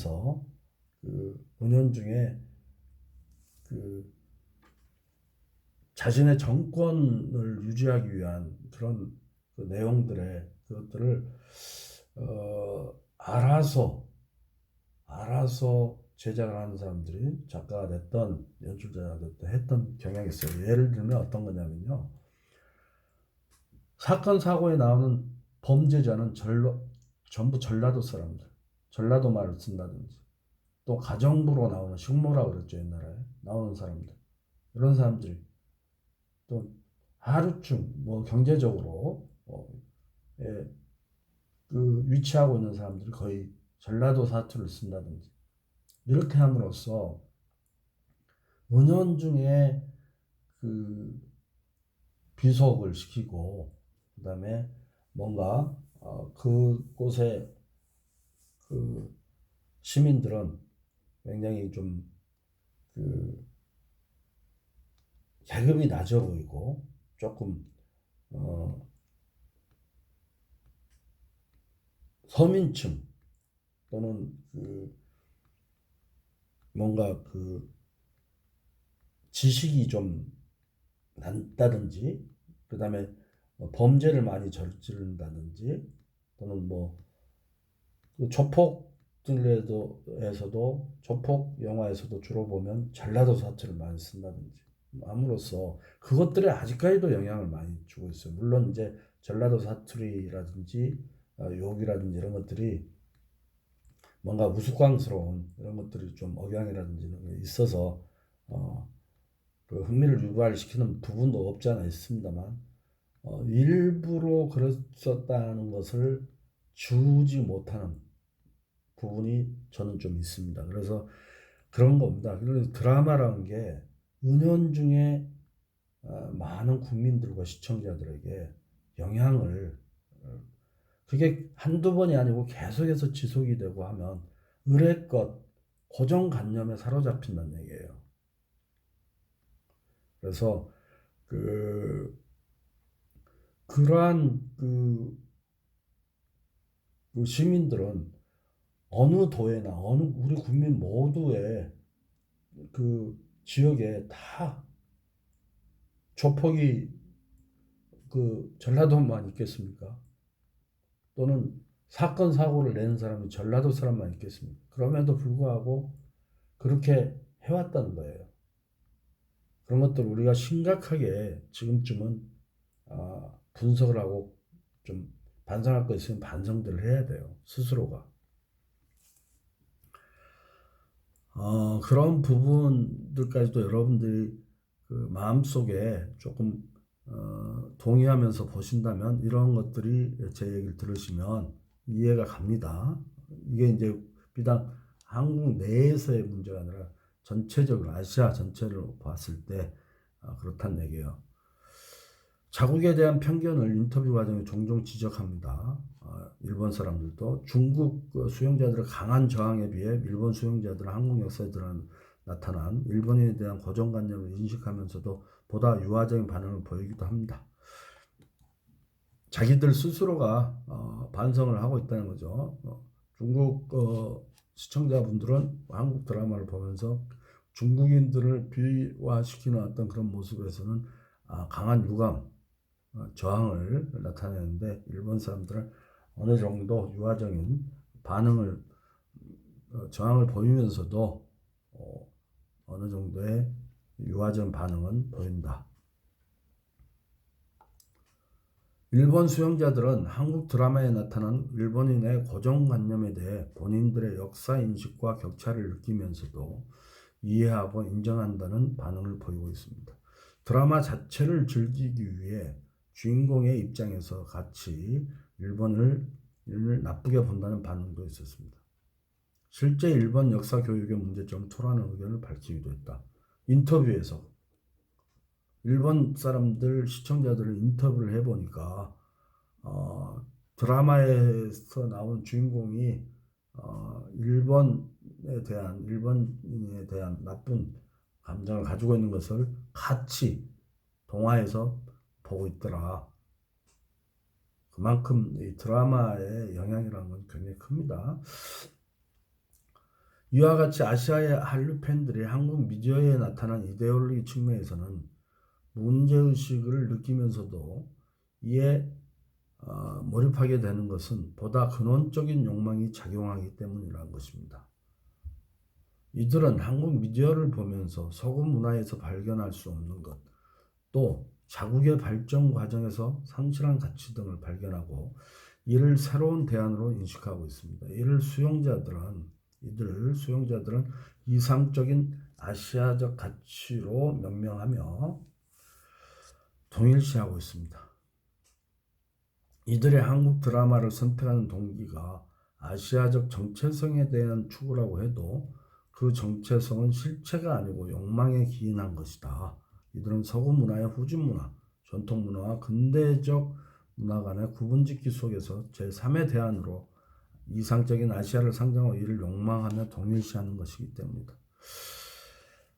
하면서 은연중에 자신의 정권을 유지하기 위한 그런 내용들의 그것들을 알아서 제작을 하는 사람들이 작가가 됐던 연출자가 됐던 했던 경향이 있어요. 예를 들면 어떤 거냐면요. 사건 사고에 나오는 범죄자는 전부 전라도 사람들, 전라도 말을 쓴다든지, 또 가정부로 나오는 식모라고 그랬죠. 옛날에 나오는 사람들, 이런 사람들이 또 하루쯤 경제적으로 예, 위치하고 있는 사람들이 거의 전라도 사투를 쓴다든지, 이렇게 함으로써 은연중에 비속을 시키고, 그 다음에 뭔가 그곳에 시민들은 굉장히 좀 계급이 낮아 보이고 조금 서민층 또는 뭔가 지식이 좀 낮다든지, 그 다음에 범죄를 많이 저지른다든지, 또는 조폭들에서도 조폭 영화에서도 주로 보면 전라도 사투를 많이 쓴다든지 함으로써 그것들이 아직까지도 영향을 많이 주고 있어요. 물론 이제 전라도 사투리라든지 욕이라든지 이런 것들이 뭔가 우스꽝스러운 이런 것들이 좀 억양이라든지 이런 게 있어서 흥미를 유발시키는 부분도 없지 않아 있습니다만, 일부러 그랬었다는 것을 주지 못하는 부분이 저는 좀 있습니다. 그래서 그런 겁니다. 그래서 드라마라는 게 은연중에 많은 국민들과 시청자들에게 영향을, 그게 한두 번이 아니고 계속해서 지속이 되고 하면 의례껏 고정관념에 사로잡힌다는 얘기예요. 그래서 그러한 시민들은 어느 도에나 우리 국민 모두의 지역에 다 조폭이 전라도만 있겠습니까? 또는 사건 사고를 내는 사람이 전라도 사람만 있겠습니까? 그럼에도 불구하고 그렇게 해왔다는 거예요. 그런 것들 우리가 심각하게 지금쯤은 분석을 하고 좀 반성할 거 있으면 반성들을 해야 돼요. 스스로가. 그런 부분들까지도 여러분들이 마음속에 조금 동의하면서 보신다면, 이런 것들이 제 얘기를 들으시면 이해가 갑니다. 이게 이제 비단 한국 내에서의 문제가 아니라 전체적으로 아시아 전체를 봤을 때 그렇다는 얘기예요. 자국에 대한 편견을 인터뷰 과정에 종종 지적합니다. 일본 사람들도 중국 수용자들의 강한 저항에 비해 일본 수용자들은 한국 역사에 나타난 일본인에 대한 고정관념을 인식하면서도 보다 유화적인 반응을 보이기도 합니다. 자기들 스스로가 반성을 하고 있다는 거죠. 중국 시청자분들은 한국 드라마를 보면서 중국인들을 비화시키는 어떤 그런 모습에서는 강한 유감, 저항을 나타내는데, 일본 사람들은 어느 정도 유화적인 반응을, 저항을 보이면서도 어느 정도의 유화적인 반응은 보인다. 일본 수용자들은 한국 드라마에 나타난 일본인의 고정관념에 대해 본인들의 역사인식과 격차를 느끼면서도 이해하고 인정한다는 반응을 보이고 있습니다. 드라마 자체를 즐기기 위해 주인공의 입장에서 같이 일본을 나쁘게 본다는 반응도 있었습니다. 실제 일본 역사 교육의 문제점을 토로하는 의견을 밝히기도 했다. 인터뷰에서 일본 사람들 시청자들을 인터뷰를 해보니까 드라마에서 나온 주인공이 일본인에 대한 나쁜 감정을 가지고 있는 것을 같이 동화에서 보고 있더라. 그만큼 이 드라마의 영향이라는 건 굉장히 큽니다. 이와 같이 아시아의 한류 팬들이 한국 미디어에 나타난 이데올로기 측면에서는 문제의식을 느끼면서도 이에 몰입하게 되는 것은 보다 근원적인 욕망이 작용하기 때문이라는 것입니다. 이들은 한국 미디어를 보면서 서구 문화에서 발견할 수 없는 것, 또 자국의 발전 과정에서 상실한 가치 등을 발견하고 이를 새로운 대안으로 인식하고 있습니다. 이들 수용자들은 이상적인 아시아적 가치로 명명하며 동일시하고 있습니다. 이들의 한국 드라마를 선택하는 동기가 아시아적 정체성에 대한 추구라고 해도 그 정체성은 실체가 아니고 욕망에 기인한 것이다. 이들은 서구 문화의 후진 문화, 전통 문화와 근대적 문화 간의 구분짓기 속에서 제3의 대안으로 이상적인 아시아를 상정하고 이를 욕망하며 동일시하는 것이기 때문이다.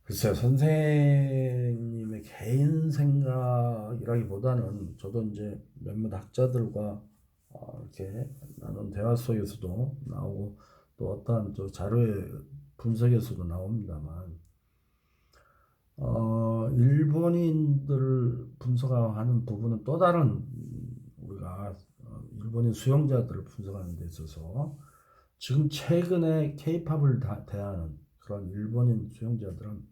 글쎄요, 선생님의 개인 생각이라기보다는 저도 이제 몇몇 학자들과 이렇게 나눈 대화 속에서도 나오고 또 어떠한 또 자료의 분석에서도 나옵니다만, 일본인들을 분석하는 부분은 또 다른 우리가 일본인 수용자들을 분석하는 데 있어서 지금 최근에 케이팝을 대하는 그런 일본인 수용자들은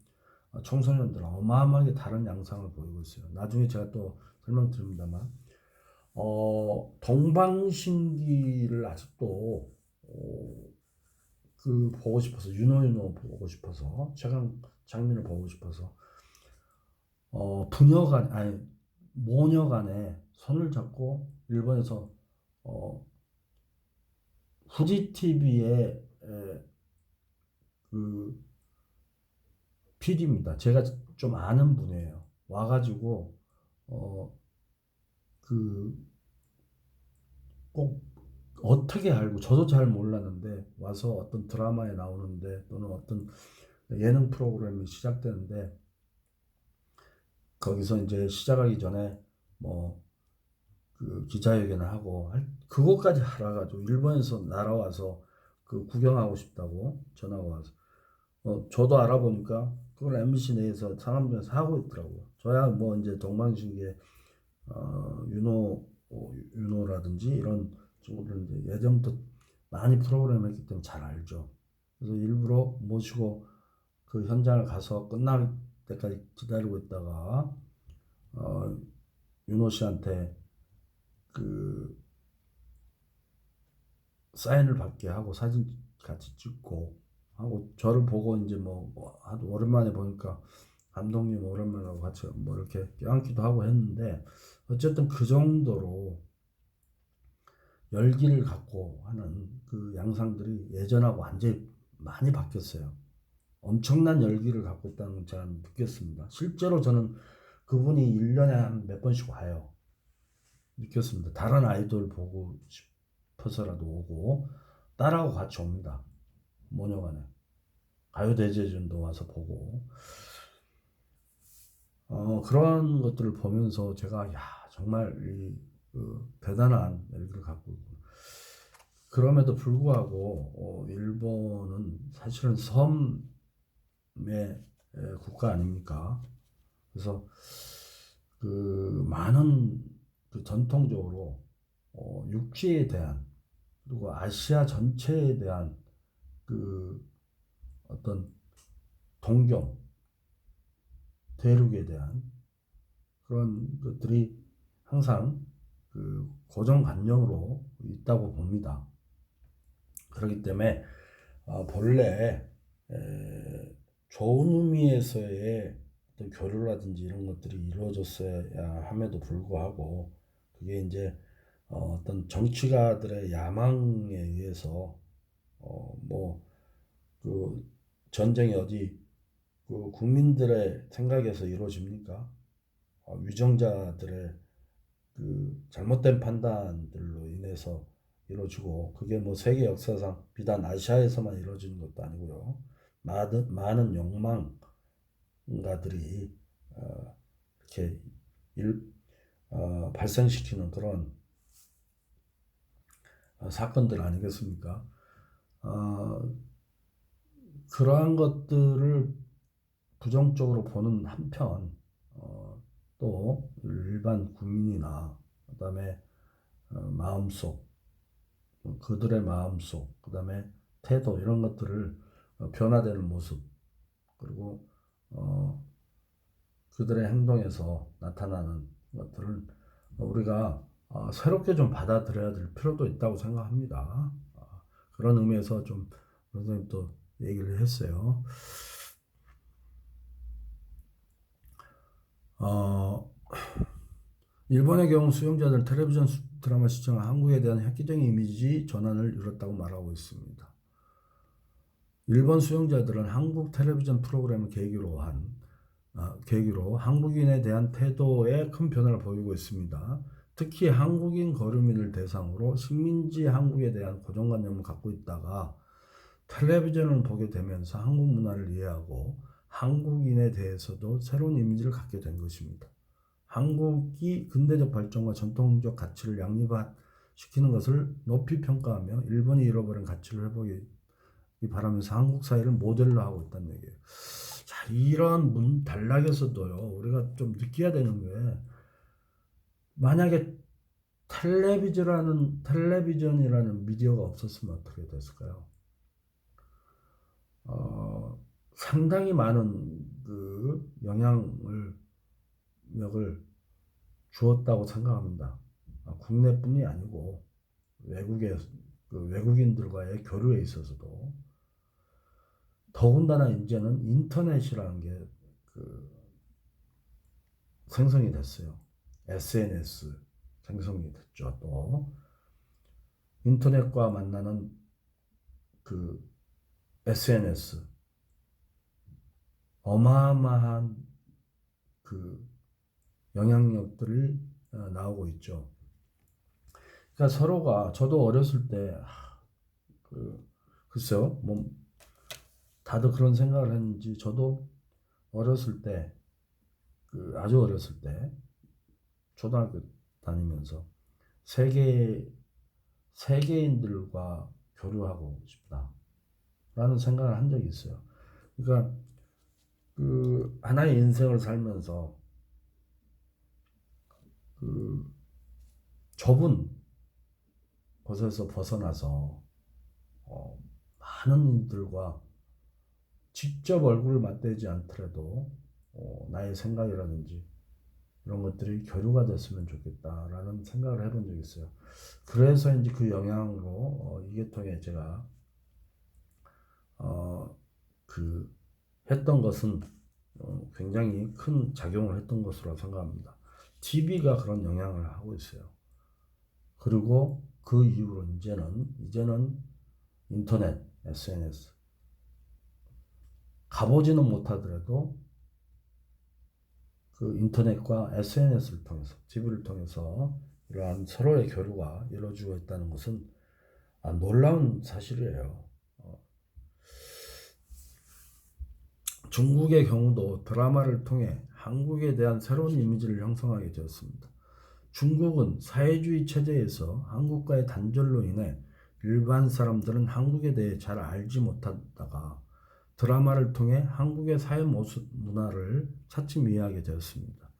청소년들 어마어마하게 다른 양상을 보이고 있어요. 나중에 제가 또 설명드립니다만, 동방신기를 아직도 보고 싶어서 윤호윤호 보고 싶어서 최강 장면을 보고 싶어서 부녀간 아니 모녀간에 손을 잡고 일본에서 후지 TV의 그 PD입니다. 제가 좀 아는 분이에요. 와가지고 꼭 어떻게 알고 저도 잘 몰랐는데 와서 어떤 드라마에 나오는데 또는 어떤 예능 프로그램이 시작되는데 거기서 이제 시작하기 전에 뭐 기자회견을 하고 그것까지 알아가지고 일본에서 날아와서 구경하고 싶다고 전화가 와서 저도 알아보니까 그걸 MBC 내에서 상암동에서 하고 있더라고요. 저야 뭐 이제 동방신기의 윤호라든지 이런 친구들 이제 예전부터 많이 프로그램 했기 때문에 잘 알죠. 그래서 일부러 모시고 그 현장을 가서 끝날 때까지 기다리고 있다가 윤호 씨한테 사인을 받게 하고 사진 같이 찍고 하고 저를 보고 이제 아주 오랜만에 보니까 감독님 오랜만에 같이 뭐 이렇게 껴안기도 하고 했는데 어쨌든 그 정도로 열기를 갖고 하는 그 양상들이 예전하고 완전히 많이 바뀌었어요. 엄청난 열기를 갖고 있다는 걸 제가 느꼈습니다. 실제로 저는 그분이 1년에 한 몇 번씩 와요. 느꼈습니다. 다른 아이돌 보고 싶어서라도 오고 딸하고 같이 옵니다. 모녀간에 가요대제전도 와서 보고 그런 것들을 보면서 제가 정말 대단한 열기를 갖고 있고 그럼에도 불구하고 일본은 사실은 섬의 국가 아닙니까? 그래서 많은 전통적으로 육지에 대한 그리고 아시아 전체에 대한 어떤 동경, 대륙에 대한 그런 것들이 항상 고정관념으로 있다고 봅니다. 그렇기 때문에 본래 좋은 의미에서의 어떤 교류라든지 이런 것들이 이루어졌어야 함에도 불구하고 그게 이제 어떤 정치가들의 야망에 의해서 전쟁이 어디 국민들의 생각에서 이루어집니까? 위정자들의 잘못된 판단들로 인해서 이루어지고 그게 세계 역사상 비단 아시아에서만 이루어지는 것도 아니고요. 많은 욕망가들이 이렇게 발생시키는 그런 사건들 아니겠습니까? 그러한 것들을 부정적으로 보는 한편 또 일반 국민이나 그다음에 마음속 그들의 마음속 그다음에 태도 이런 것들을 변화되는 모습 그리고 그들의 행동에서 나타나는 것들을 우리가 새롭게 좀 받아들여야 될 필요도 있다고 생각합니다. 그런 의미에서 좀 선생님 또 얘기를 했어요. 일본의 경우 수용자들 텔레비전 드라마 시청 한국에 대한 획기적인 이미지 전환을 이뤘다고 말하고 있습니다. 일본 수용자들은 한국 텔레비전 프로그램을 계기로 한국인에 대한 태도에 큰 변화를 보이고 있습니다. 특히 한국인 거류민을 대상으로 식민지 한국에 대한 고정관념을 갖고 있다가 텔레비전을 보게 되면서 한국 문화를 이해하고 한국인에 대해서도 새로운 이미지를 갖게 된 것입니다. 한국이 근대적 발전과 전통적 가치를 양립시키는 것을 높이 평가하며 일본이 잃어버린 가치를 회복하기 바라면서 한국 사회를 모델로 하고 있다는 얘기예요. 자, 이런 단락에서도요, 우리가 좀 느껴야 되는 게, 만약에 텔레비전이라는 미디어가 없었으면 어떻게 됐을까요? 상당히 많은 그 영향력을 주었다고 생각합니다. 국내뿐이 아니고 외국인들과의 교류에 있어서도 더군다나 이제는 인터넷이라는 게 생성이 됐어요. SNS 생성이 됐죠. 또 인터넷과 만나는 그 SNS 어마어마한 그 영향력들이 나오고 있죠. 그러니까 서로가 저도 어렸을 때 글쎄요, 뭐 다들 그런 생각을 했는지 저도 어렸을 때 아주 어렸을 때 초등학교 다니면서 세계인들과 교류하고 싶다라는 생각을 한 적이 있어요. 그러니까 그 하나의 인생을 살면서 그 좁은 곳에서 벗어나서 많은 이들과 직접 얼굴을 맞대지 않더라도 나의 생각이라든지 이런 것들이 교류가 됐으면 좋겠다라는 생각을 해본 적이 있어요. 그래서 이제 그 영향으로 이 계통에 제가 했던 것은 굉장히 큰 작용을 했던 것으로 생각합니다. TV가 그런 영향을 하고 있어요. 그리고 그 이후로 이제는 인터넷, SNS 가보지는 못하더라도 그 인터넷과 SNS를 통해서 TV를 통해서 이러한 서로의 교류가 이루어지고 있다는 것은 놀라운 사실이에요. 중국의 경우도 드라마를 통해 한국에 대한 새로운 이미지를 형성하게 되었습니다. 중국은 사회주의 체제에서 한국과의 단절로 인해 일반 사람들은 한국에 대해 잘 알지 못하다가 드라마를 통해 한국의 사회 모습 문화를 차츰 이해하게 되었습니다.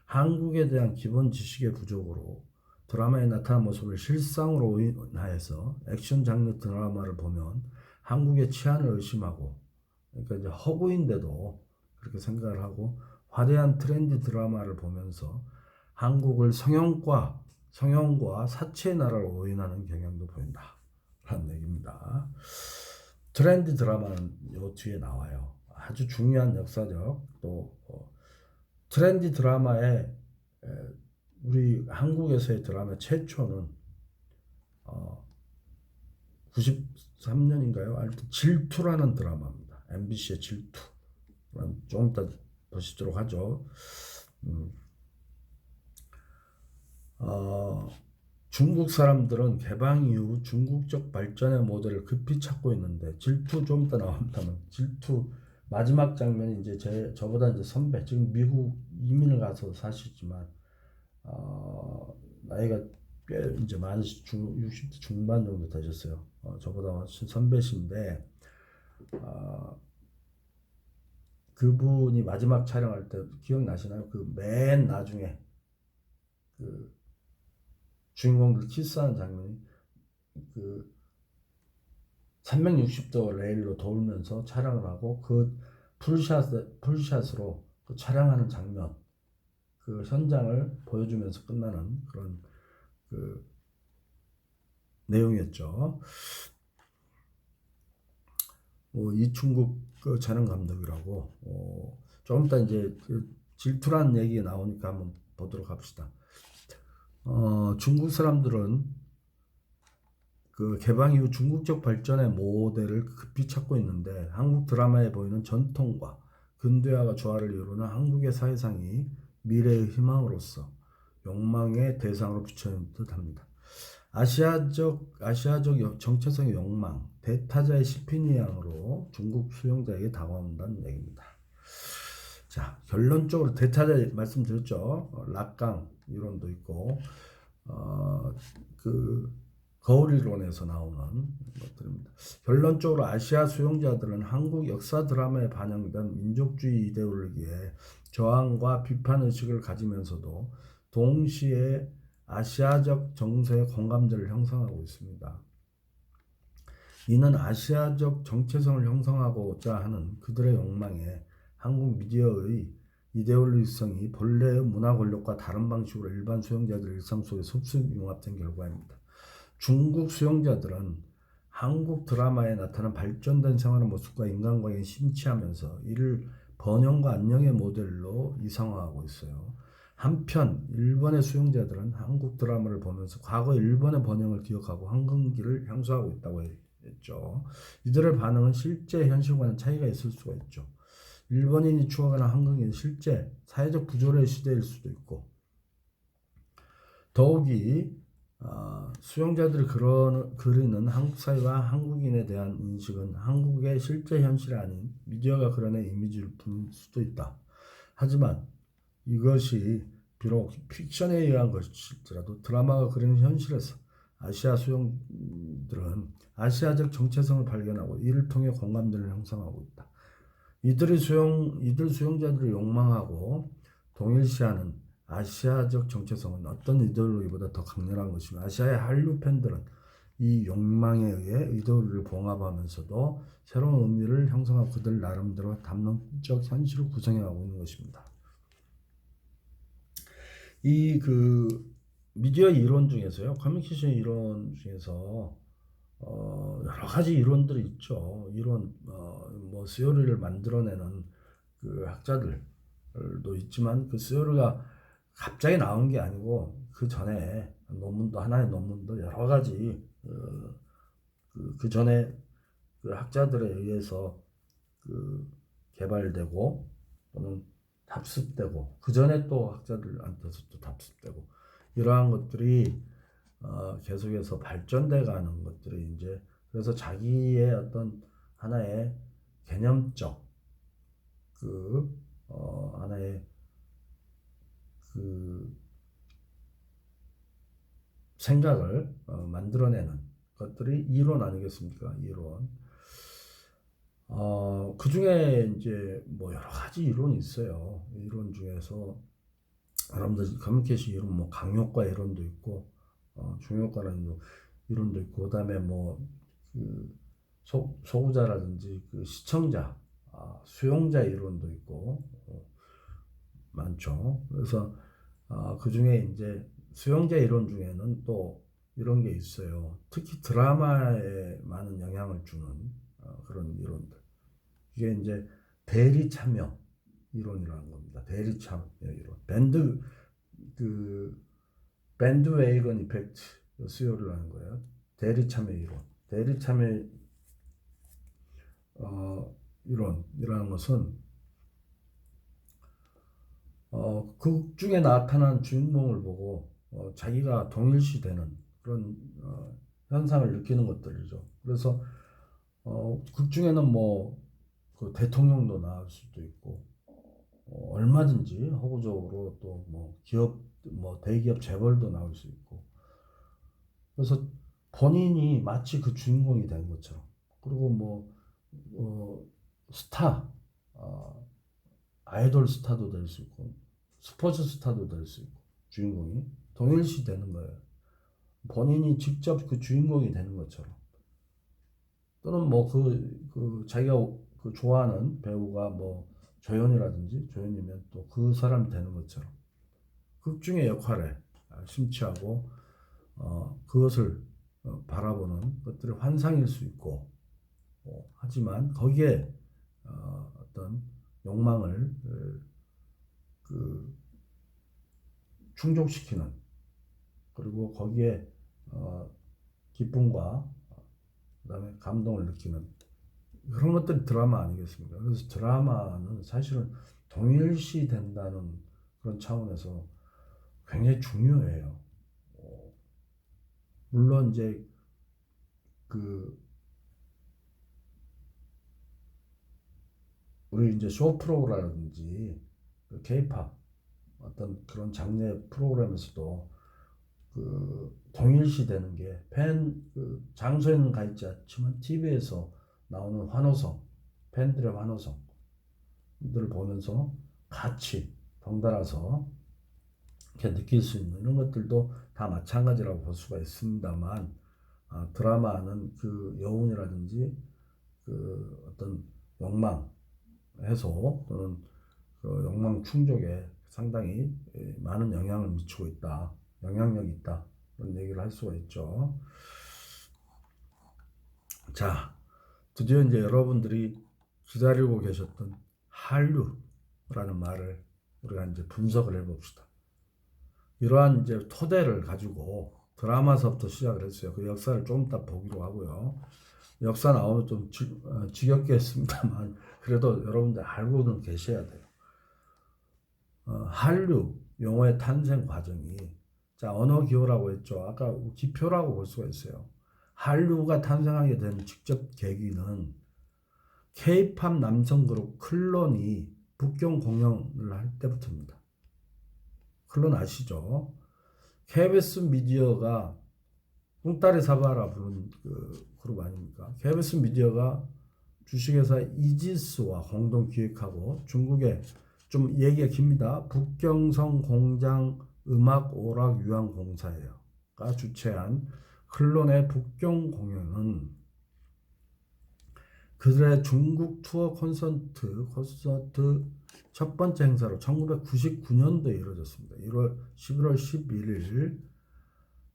한국에 대한 기본 지식의 부족으로 드라마에 나타난 모습을 실상으로 오인하여서 액션 장르 드라마를 보면 한국의 치안을 의심하고 그러니까 이제 허구인데도 그렇게 생각을 하고 화려한 트렌디 드라마를 보면서 한국을 성형과 사치의 나라로 오인하는 경향도 보인다. 라는 얘기입니다. 트렌디 드라마는 요 뒤에 나와요. 아주 중요한 역사적 또 트렌디 드라마에 우리 한국에서의 드라마 최초는 93년인가요? 하여튼 질투라는 드라마입니다. MBC의 질투. 좀 이따 보시도록 하죠. 중국 사람들은 개방 이후 중국적 발전의 모델을 급히 찾고 있는데 질투 좀 이따 나온다면 질투 마지막 장면이 이제 저보다 이제 선배 지금 미국 이민을 가서 사시지만 나이가 꽤 이제 많으시 60대 중반 정도 되셨어요. 저보다 훨씬 선배신데 그분이 마지막 촬영할 때 기억나시나요? 그 맨 나중에 그 주인공들 키스하는 장면이 그 360도 레일로 돌면서 촬영을 하고 그 풀샷으로 그 촬영하는 장면, 그 현장을 보여주면서 끝나는 그런 그 내용이었죠. 이충국 그 촬영 감독이라고 조금 이따 이제 그 질투란 얘기 나오니까 한번 보도록 합시다. 중국 사람들은 그 개방 이후 중국적 발전의 모델을 급히 찾고 있는데 한국 드라마에 보이는 전통과 근대화가 조화를 이루는 한국의 사회상이 미래의 희망으로서 욕망의 대상으로 비춰진 듯합니다. 아시아적 정체성의 욕망, 대타자의 시피니양으로 중국 수용자에게 다가온다는 얘기입니다. 자, 결론적으로 대타자 말씀드렸죠. 락강 이론도 있고, 그 거울 이론에서 나오는 것들입니다. 결론적으로 아시아 수용자들은 한국 역사 드라마에 반영된 민족주의 이데올로기에 저항과 비판 의식을 가지면서도 동시에 아시아적 정서의 공감대를 형성하고 있습니다. 이는 아시아적 정체성을 형성하고자 하는 그들의 욕망에 한국 미디어의 이데올로기성이 본래의 문화 권력과 다른 방식으로 일반 수용자들의 일상 속에 흡수융합된 결과입니다. 중국 수용자들은 한국 드라마에 나타난 발전된 생활의 모습과 인간관계에 심취하면서 이를 번영과 안녕의 모델로 이상화하고 있어요. 한편 일본의 수용자들은 한국 드라마를 보면서 과거 일본의 번영을 기억하고 황금기를 향수하고 있다고 했죠. 이들의 반응은 실제 현실과는 차이가 있을 수가 있죠. 일본인이 추억하는 한국은 실제 사회적 부조리의 시대일 수도 있고, 더욱이 수용자들이 그리는 한국 사회와 한국인에 대한 인식은 한국의 실제 현실이 아닌 미디어가 그려낸 이미지를 볼 수도 있다. 하지만 이것이 비록 픽션에 의한 것일지라도 드라마가 그리는 현실에서 아시아 수용들은 아시아적 정체성을 발견하고 이를 통해 공감대를 형성하고 있다. 이들 수용자들을 욕망하고 동일시하는 아시아적 정체성은 어떤 이데올로기보다 더 강렬한 것이며 아시아의 한류 팬들은 이 욕망에 의해 이데올로기를 봉합하면서도 새로운 의미를 형성하고 그들 나름대로 담론적 현실을 구성해가고 있는 것입니다. 이 미디어 이론 중에서요, 커뮤니케이션 이론 중에서 여러 가지 이론들이 있죠. 뭐 시어리를 만들어내는 그 학자들도 있지만 그 시어리가 갑자기 나온 게 아니고 그 전에 하나의 논문도 여러 가지 그 전에 그 학자들에 의해서 개발되고 또는 답습되고 그 전에 또 학자들한테서 또 답습되고 이러한 것들이 계속해서 발전돼 가는 것들이 이제 그래서 자기의 어떤 하나의 개념적 하나의 생각을 만들어내는 것들이 이론 아니겠습니까? 이론. 그 중에 이제 뭐 여러 가지 이론이 있어요. 이론 중에서 여러분들 커뮤니케이션 이론 뭐 강요과 이론도 있고 중요과라는 이론도 있고 그다음에 뭐 소구자라든지 그 시청자 수용자 이론도 있고 많죠. 그래서 그 중에 이제 수용자 이론 중에는 또 이런 게 있어요. 특히 드라마에 많은 영향을 주는 그런 이론들. 이게 이제 대리 참여 이론이라는 겁니다. 대리 참여 이론. 밴드웨이건 이펙트 수요를 하는 거예요. 대리 참여 이론. 대리 참여 이론이라는 것은 극 중에 나타난 주인공을 보고 자기가 동일시되는 그런 현상을 느끼는 것들이죠. 그래서 극 중에는 뭐 그 대통령도 나올 수도 있고 얼마든지 허구적으로 또 뭐 기업 뭐 대기업 재벌도 나올 수 있고 그래서 본인이 마치 그 주인공이 된 것처럼 그리고 뭐 스타 아이돌 스타도 될 수 있고 스포츠 스타도 될 수 있고 주인공이 동일시 되는 거예요. 본인이 직접 그 주인공이 되는 것처럼. 또는 뭐 자기가 그 좋아하는 배우가 뭐 조연이라든지 조연이면 또 그 사람이 되는 것처럼 극 중의 역할에 심취하고 그것을 바라보는 것들이 환상일 수 있고 하지만 거기에 어떤 욕망을 그 충족시키는 그리고 거기에 기쁨과 그다음에 감동을 느끼는 그런 것들이 드라마 아니겠습니까? 그래서 드라마는 사실은 동일시 된다는 그런 차원에서 굉장히 중요해요. 물론 이제 그 우리 이제 쇼 프로라든지 K-팝 어떤 그런 장르 프로그램에서도 그 동일시 되는 게 그 장소에는 가 있지 않지만 TV에서 나오는 환호성, 팬들의 환호성들을 보면서 같이 덩달아서 이렇게 느낄 수 있는 이런 것들도 다 마찬가지라고 볼 수가 있습니다만 드라마는 그 여운이라든지 그 어떤 욕망 해소 또는 그 욕망 충족에 상당히 많은 영향을 미치고 있다. 영향력이 있다. 그런 얘기를 할 수가 있죠. 자, 드디어 이제 여러분들이 기다리고 계셨던 한류라는 말을 우리가 이제 분석을 해봅시다. 이러한 이제 토대를 가지고 드라마서부터 시작을 했어요. 그 역사를 좀 이따 보기로 하고요. 역사 나오면 좀 지겹게 했습니다만 그래도 여러분들 알고는 계셔야 돼요. 한류 용어의 탄생 과정이 자 언어 기호라고 했죠. 아까 기표라고 볼 수가 있어요. 한류가 탄생하게 된 직접 계기는 K-팝 남성 그룹 클론이 북경 공연을 할 때부터입니다. 클론 아시죠? KBS 미디어가 꿍따리 사바라 부른 그 그룹 아닙니까? KBS 미디어가 주식회사 이지스와 공동 기획하고 중국의 좀 얘기가 깁니다. 북경성 공장 음악 오락 유한 공사예요.가 주최한 클론의 북경 공연은 그들의 중국 투어 콘서트 첫 번째 행사로 1999년도에 이루어졌습니다. 11월 11일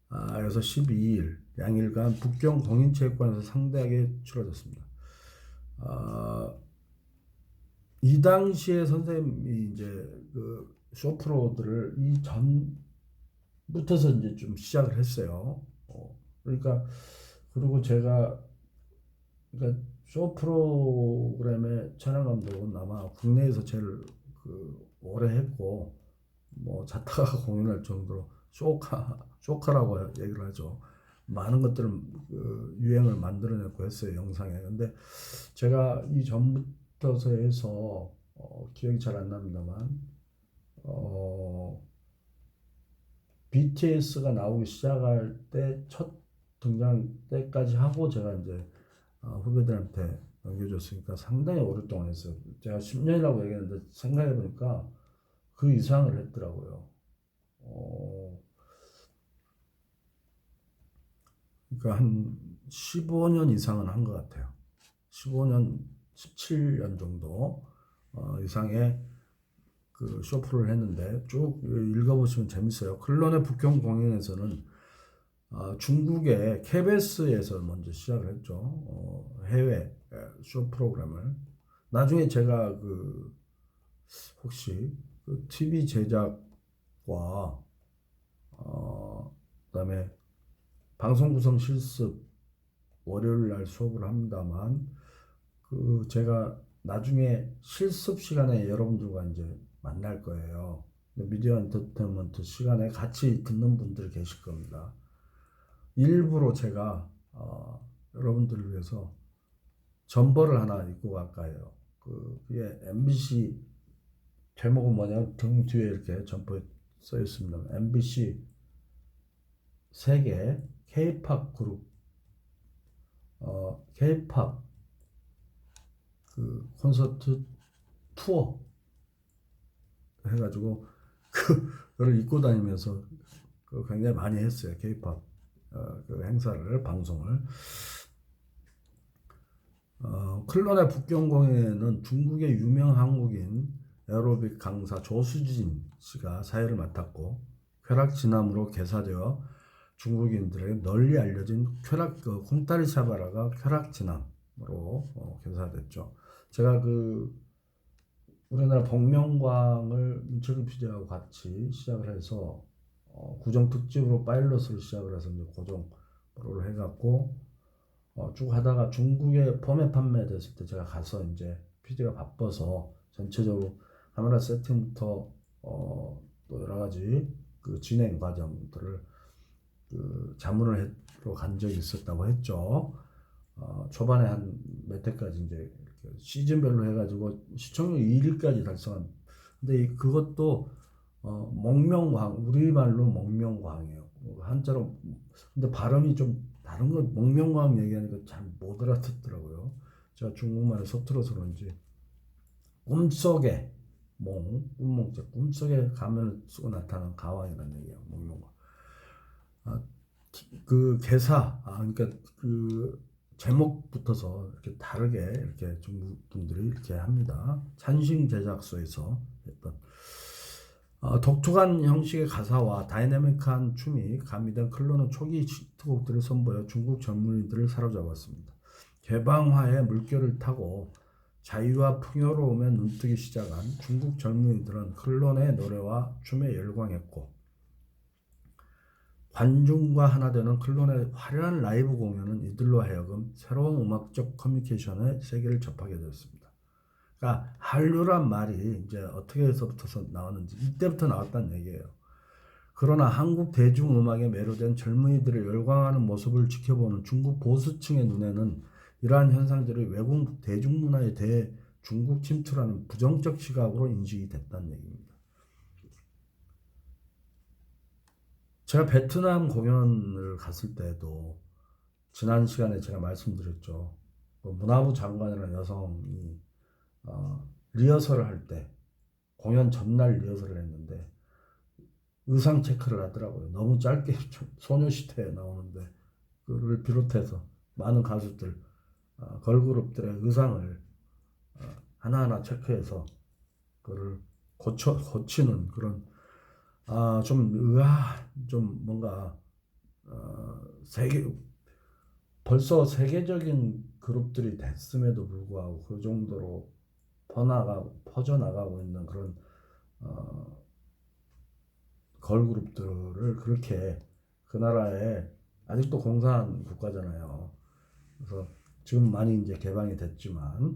그래서 12일 양일간 북경 공인체육관에서 상대하게 치러졌습니다. 이 당시에 선생님이 이제 그 쇼프로들을 이전부터서 이제 좀 시작을 했어요. 그러니까 그리고 제가 그러니까 쇼 프로그램의 촬영 감독은 아마 국내에서 제일 오래 했고 뭐 자타가 공연할 정도로 쇼카라고 얘기를 하죠. 많은 것들을 유행을 만들어냈고 했어요 영상에. 근데 제가 이 전부터 해서 기억이 잘 안 납니다만 BTS가 나오기 시작할 때 첫 등장 때까지 하고 제가 이제 후배들한테 넘겨줬으니까 상당히 오랫동안 했어요. 제가 10년이라고 얘기했는데 생각해보니까 그 이상을 했더라고요. 그러니까 한 15년 이상은 한 것 같아요. 15년, 17년 정도 이상의 그 쇼프를 했는데 쭉 읽어보시면 재밌어요. 클론의 북경 공연에서는 중국의 KBS에서 먼저 시작을 했죠. 해외 쇼 프로그램을. 나중에 제가 혹시 TV 제작과 그다음에 방송 구성 실습 월요일 날 수업을 합니다만 제가 나중에 실습 시간에 여러분들과 이제 만날 거예요. 미디어 엔터테인먼트 시간에 같이 듣는 분들 계실 겁니다. 일부러 제가 여러분들을 위해서 점퍼를 하나 입고 갈까요? 그게 MBC 제목은 뭐냐? 등 뒤에 이렇게 점퍼에 써 있습니다. MBC 세계 K-팝 그룹 K-팝 콘서트 투어 해가지고 그걸 입고 다니면서 굉장히 많이 했어요. K-pop 그 행사를 방송을. 클론의 북경공연에는 중국의 유명 한국인 에어로빅 강사 조수진 씨가 사회를 맡았고 쾌락진암으로 개사되어 중국인들에게 널리 알려진 콩다리 샤바라가 쾌락진암으로 개사됐죠. 제가 우리나라 복면광을 문철기 PD하고 같이 시작을 해서 구정 특집으로 파일럿으로 시작을 해서 이제 고정으로 해갖고 쭉 하다가 중국에 펌에 판매됐을 때 제가 가서 이제 PD가 바빠서 전체적으로 카메라 세팅부터 또 여러 가지 그 진행 과정들을 자문을 하러 간 적이 있었다고 했죠. 초반에 한 몇 회까지 이제 시즌별로 해가지고 시청률 1위까지 달성한. 근데 그것도 먹명광, 우리말로 먹명광이에요. 한자로. 근데 발음이 좀 다른 거 먹명광 얘기하니까 잘 못 알아듣더라고요. 제가 중국말을 서툴어서 그런지. 꿈속에 꿈몽자, 꿈속에 가면을 쓰고 나타나는 가왕이라는 얘기예요. 먹명광. 그 개사, 그러니까 그 제목부터서 이렇게 다르게 이렇게 중국 분들이 이렇게 합니다. 찬싱 제작소에서 했던 독특한 형식의 가사와 다이내믹한 춤이 가미된 클론은 초기 히트곡들을 선보여 중국 젊은이들을 사로잡았습니다. 개방화의 물결을 타고 자유와 풍요로움에 눈뜨기 시작한 중국 젊은이들은 클론의 노래와 춤에 열광했고 관중과 하나 되는 클론의 화려한 라이브 공연은 이들로 하여금 새로운 음악적 커뮤니케이션의 세계를 접하게 되었습니다. 그러니까 한류란 말이 이제 어떻게 해서부터 나왔는지 이때부터 나왔다는 얘기예요. 그러나 한국 대중음악에 매료된 젊은이들의 열광하는 모습을 지켜보는 중국 보수층의 눈에는 이러한 현상들이 외국 대중문화에 대해 중국 침투라는 부정적 시각으로 인식이 됐다는 얘기입니다. 제가 베트남 공연을 갔을 때도 지난 시간에 제가 말씀드렸죠. 문화부 장관이라는 여성이 리허설을 할 때 공연 전날 리허설을 했는데 의상 체크를 하더라고요. 너무 짧게 소녀시대에 나오는데 그를 비롯해서 많은 가수들 걸그룹들의 의상을 하나하나 체크해서 그를 고치는 그런 좀 뭔가 벌써 세계적인 그룹들이 됐음에도 불구하고 그 정도로 퍼져나가고 있는 그런 걸그룹들을 그렇게 그 나라에 아직도 공산 국가잖아요. 그래서 지금 많이 이제 개방이 됐지만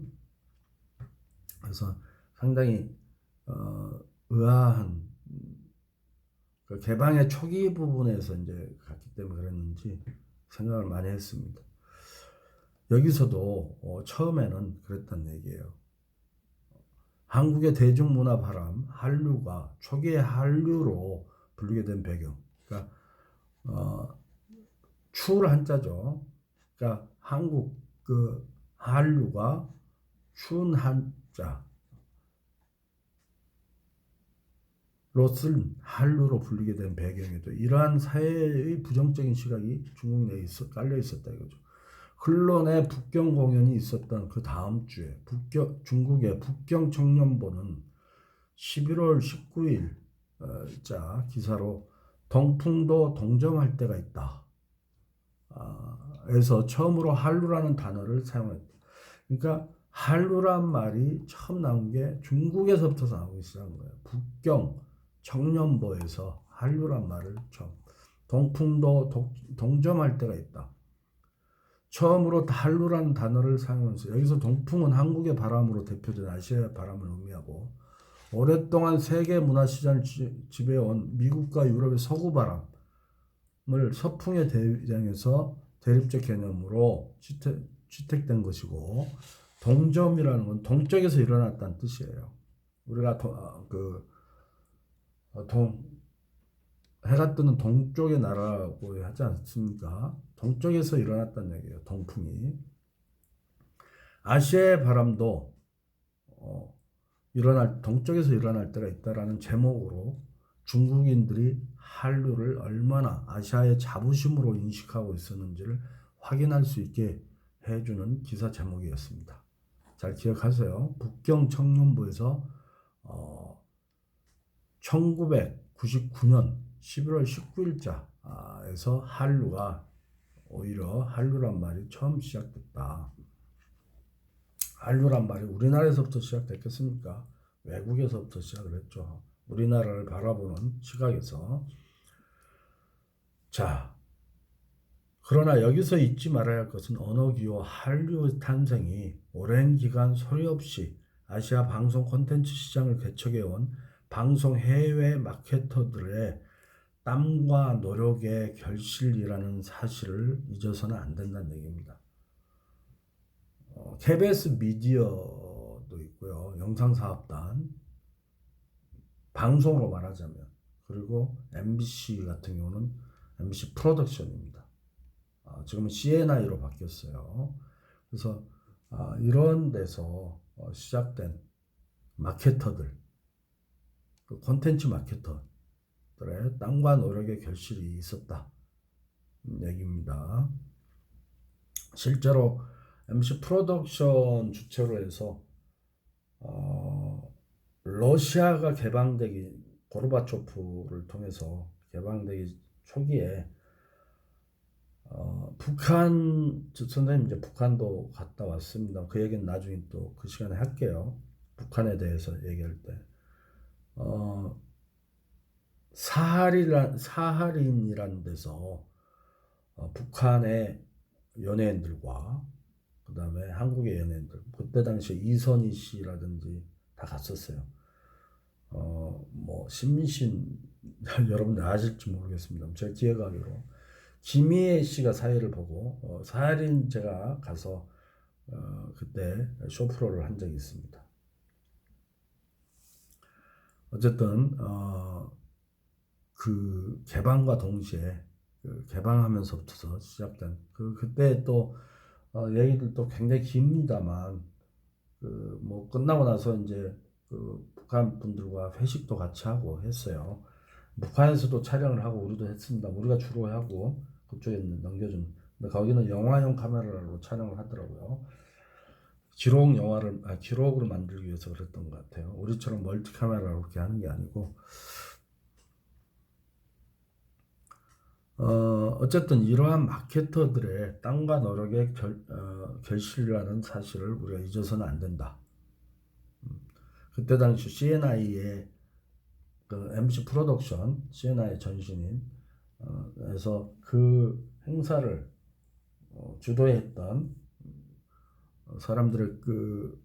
그래서 상당히 의아한 그 개방의 초기 부분에서 이제 갔기 때문에 그랬는지 생각을 많이 했습니다. 여기서도 처음에는 그랬단 얘기예요. 한국의 대중문화 바람, 한류가 초기의 한류로 불리게 된 배경. 그러니까 추울 한자죠. 그러니까 한국 그 한류가 추운 한자. 롯을 한류로 불리게 된 배경에도 이러한 사회의 부정적인 시각이 중국 내에 깔려 있었다 이거죠. 클론의 북경 공연이 있었던 그 다음 주에 중국의 북경 청년보는 11월 19일 기사로 동풍도 동정할 때가 있다. 에서 처음으로 한류라는 단어를 사용했다. 그러니까 한류란 말이 처음 나온 게 중국에서부터 나오기 시작한 거예요. 북경 청년보에서 한류란 말을 처음. 동풍도 동정할 때가 있다. 처음으로 한류라는 단어를 사용해서 여기서 동풍은 한국의 바람으로 대표된 아시아의 바람을 의미하고 오랫동안 세계 문화시장을 지배해온 미국과 유럽의 서구 바람을 서풍의 대장에서 대립적 개념으로 채택된 것이고 동점이라는 건 동쪽에서 일어났다는 뜻이에요. 우리가 해가 뜨는 동쪽의 나라라고 하지 않습니까? 동쪽에서 일어났다는 얘기예요. 동풍이. 아시아의 바람도 동쪽에서 일어날 때가 있다라는 제목으로 중국인들이 한류를 얼마나 아시아의 자부심으로 인식하고 있었는지를 확인할 수 있게 해주는 기사 제목이었습니다. 잘 기억하세요. 북경 청년부에서 1999년 11월 19일자에서 오히려 한류란 말이 처음 시작됐다. 한류란 말이 우리나라에서부터 시작됐겠습니까? 외국에서부터 시작을 했죠. 우리나라를 바라보는 시각에서. 자, 그러나 여기서 잊지 말아야 할 것은 언어기호 한류의 탄생이 오랜 기간 소리 없이 아시아 방송 콘텐츠 시장을 개척해온 방송 해외 마케터들의 땀과 노력의 결실이라는 사실을 잊어서는 안 된다는 얘기입니다. KBS 미디어도 있고요. 영상사업단, 방송으로 말하자면, 그리고 MBC 같은 경우는 MBC 프로덕션입니다. 지금은 CNI로 바뀌었어요. 그래서 이런 데서 시작된 마케터들, 그 콘텐츠 마케터들의 땀과 노력의 결실이 있었다 얘기입니다. 실제로 MC 프로덕션 주체로 해서 러시아가 개방되기, 고르바초프를 통해서 개방되기 초기에 북한, 선생님 이제 북한도 갔다 왔습니다. 그 얘기는 나중에 또 그 시간에 할게요. 북한에 대해서 얘기할 때. 사하린이라는 데서 북한의 연예인들과 그 다음에 한국의 연예인들, 그때 당시에 이선희 씨라든지 다 갔었어요. 뭐 신민신 여러분들 아실지 모르겠습니다. 제가 기억하기로 김희애 씨가 사회를 보고 사하린 제가 가서 그때 쇼프로를 한 적이 있습니다. 어쨌든 그 개방과 동시에 개방하면서부터 시작된 그때 또 얘기들도 굉장히 깁니다만 뭐 끝나고 나서 이제 북한 분들과 회식도 같이 하고 했어요. 북한에서도 촬영을 하고 우리도 했습니다. 우리가 주로 하고 그쪽에 넘겨준. 근데 거기는 영화용 카메라로 촬영을 하더라고요. 기록으로 만들기 위해서 그랬던 것 같아요. 우리처럼 멀티 카메라로 그렇게 하는 게 아니고. 어쨌든 이러한 마케터들의 땀과 노력의 결실이라는 사실을 우리가 잊어서는 안 된다. 그때 당시 CNI의 그 MC 프로덕션, CNI 전신인 에서 그 행사를 주도했던 사람들의 그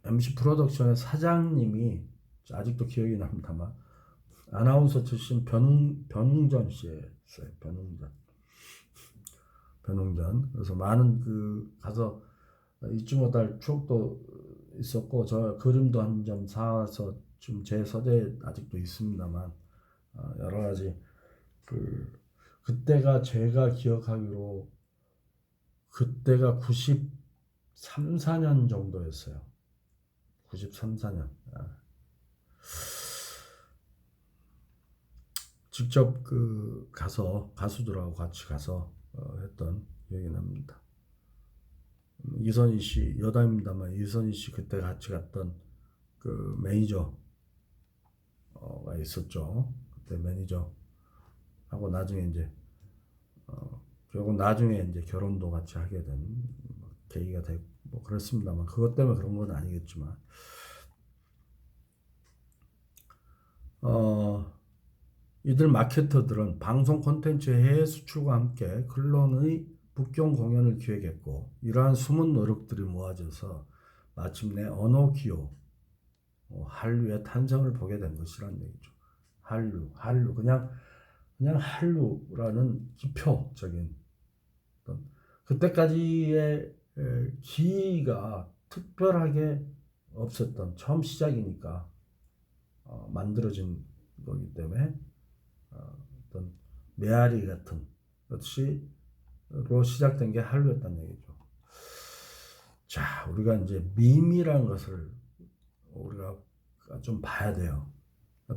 MC 프로덕션의 사장님이 아직도 기억이 납니다만 아나운서 출신 변웅전 씨였어요. 변웅전. 그래서 많은 가서 잊지 못할 추억도 있었고, 저 그림도 한 점 사와서 좀 제 서재에 아직도 있습니다만 여러 가지 그때가 제가 기억하기로 그때가 93, 4년 정도였어요. 93, 4년. 직접 가수들하고 같이 가서 했던 기억이 납니다. 이선희 씨, 여담입니다만 이선희 씨 그때 같이 갔던 그 매니저가 있었죠. 그때 매니저하고 나중에 이제 결국 나중에 이제 결혼도 같이 하게 된 계기가 되고 뭐 그렇습니다만 그것 때문에 그런 건 아니겠지만 이들 마케터들은 방송 콘텐츠 해외 수출과 함께 클론의 북경 공연을 기획했고 이러한 숨은 노력들이 모아져서 마침내 언어기호 한류의 탄생을 보게 된 것이라는 얘기죠. 한류 그냥 한류라는 기표적인 그때까지의 기이가 특별하게 없었던 처음 시작이니까 만들어진 거기 때문에 어떤 메아리 같은 것이로 시작된 게 한류였다는 얘기죠. 자, 우리가 이제 밈이라는 것을 우리가 좀 봐야 돼요.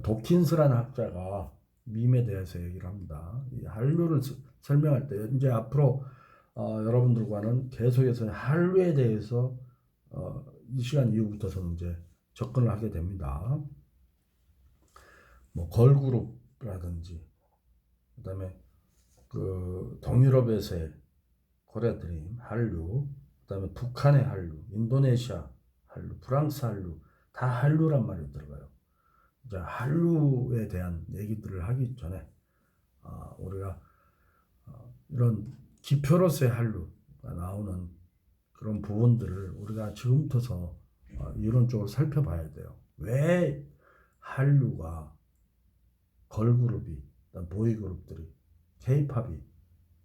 도킨스라는 학자가 밈에 대해서 얘기를 합니다. 이 한류를 설명할 때 이제 앞으로 여러분들과는 계속해서 한류에 대해서 이 시간 이후부터서는 이제 접근을 하게 됩니다. 뭐 걸그룹이라든지 그다음에 그 동유럽에서의 코리아드림 한류, 그다음에 북한의 한류, 인도네시아 한류, 프랑스 한류 다 한류란 말이 들어가요. 이제 한류에 대한 얘기들을 하기 전에 우리가 이런 기표로서의 한류가 나오는 그런 부분들을 우리가 지금부터서 이론적으로 살펴봐야 돼요. 왜 한류가 걸그룹이, 보이그룹들이, 케이팝이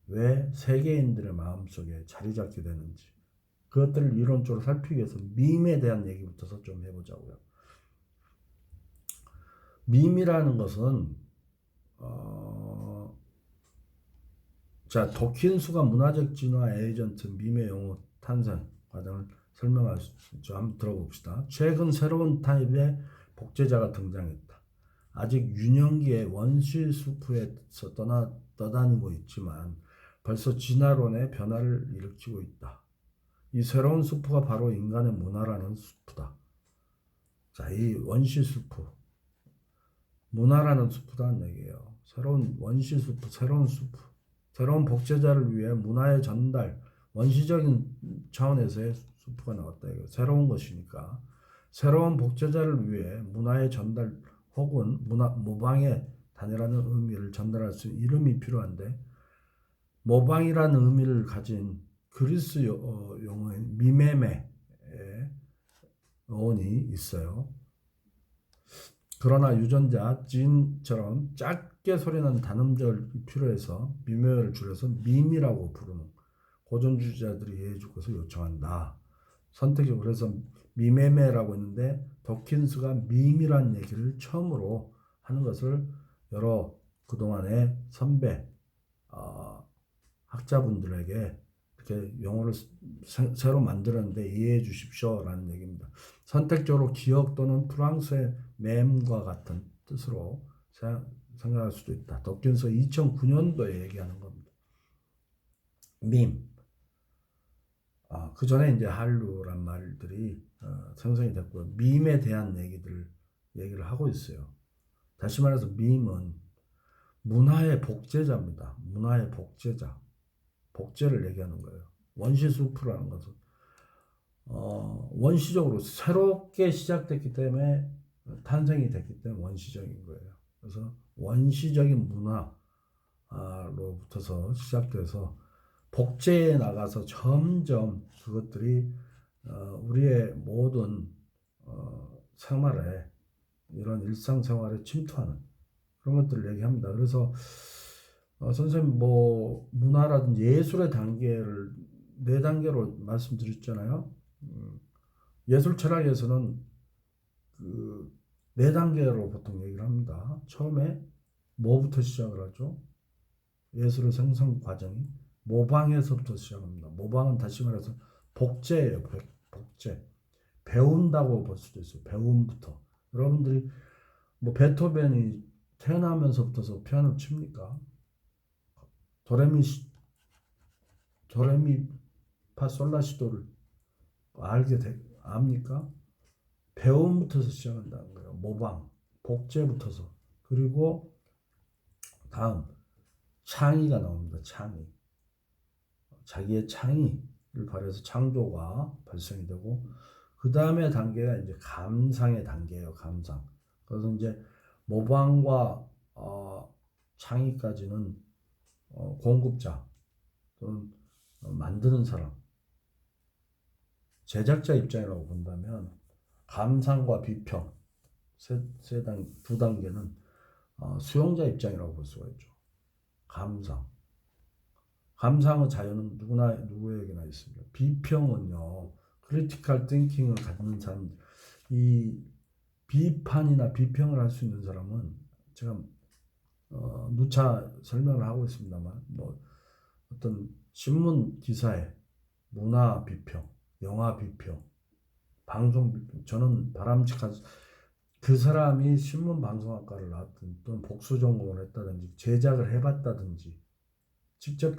왜 세계인들의 마음속에 자리 잡게 되는지 그것들을 이론적으로 살피기 위해서 밈에 대한 얘기부터 좀 해보자고요. 밈이라는 것은 자, 도킨스가 문화적 진화 에이전트 밈의 용어 탄생 과정을 설명할 수 있죠. 한번 들어봅시다. 최근 새로운 타입의 복제자가 등장했다. 아직 유년기의 원시 수프에서 떠다니고 있지만 벌써 진화론의 변화를 일으키고 있다. 이 새로운 수프가 바로 인간의 문화라는 수프다. 자, 이 원시 수프, 문화라는 수프다는 얘기예요. 새로운 원시 수프, 새로운 수프, 새로운 복제자를 위해 문화의 전달, 원시적인 차원에서의 수프가 나왔다. 이거 새로운 것이니까 새로운 복제자를 위해 문화의 전달 혹은 모방의 단위라는 의미를 전달할 수 있는 이름이 필요한데 모방이라는 의미를 가진 그리스 용어인 미메메의 어원이 있어요. 그러나 유전자 진처럼 짧게 소리나는 단음절이 필요해서 미메를 줄여서 밈이라고 부르는 고전주의자들이 이해해 줄 것을 요청한다. 선택적으로 그래서 미메메라고 했는데 도킨스가 밈이라는 얘기를 처음으로 하는 것을 여러 그동안의 선배 학자분들에게 이렇게 용어를 새로 만들었는데 이해해 주십시오라는 얘기입니다. 선택적으로 기억 또는 프랑스의 맴과 같은 뜻으로 생각할 수도 있다. 도킨스 2009년도에 얘기하는 겁니다. 밈. 그 전에 이제 한류란 말들이 생성이 됐고요. 밈에 대한 얘기를 하고 있어요. 다시 말해서 밈은 문화의 복제자입니다. 문화의 복제자. 복제를 얘기하는 거예요. 원시 수프라는 것은 원시적으로 새롭게 시작됐기 때문에 탄생이 됐기 때문에 원시적인 거예요. 그래서 원시적인 문화로부터서 시작돼서 복제해 나가서 점점 그것들이 우리의 모든 생활에 이런 일상생활에 침투하는 그런 것들을 얘기합니다. 그래서 선생님 뭐 문화라든지 예술의 단계를 4단계로 말씀드렸잖아요. 예술 철학에서는 그 4단계로 보통 얘기를 합니다. 처음에 뭐부터 시작을 하죠? 예술의 생성 과정이 모방에서부터 시작합니다. 모방은 다시 말해서 복제예요. 복제. 배운다고 볼 수도 있어요. 배움부터. 여러분들이 뭐 베토벤이 태어나면서부터 피아노 칩니까? 도레미파솔라시도를 압니까? 배움부터서 시작한다는 거예요. 모방, 복제부터서. 그리고 다음 창의가 나옵니다. 창의. 자기의 창의를 발휘해서 창조가 발생이 되고 그 다음에 단계가 이제 감상의 단계예요. 감상. 그래서 이제 모방과 창의까지는 공급자 또는 만드는 사람, 제작자 입장이라고 본다면 감상과 비평 두 단계는 수용자 입장이라고 볼 수가 있죠. 감상은 자유는 누구에게나 있습니다. 비평은요, 크리티컬 띵킹을 갖는 사람, 이 비판이나 비평을 할 수 있는 사람은 제가 누차 설명을 하고 있습니다만, 뭐 어떤 신문 기사에 문화 비평, 영화 비평, 방송 비평, 저는 바람직한 그 사람이 신문방송학과를 나왔든 또는 복수 전공을 했다든지 제작을 해봤다든지 직접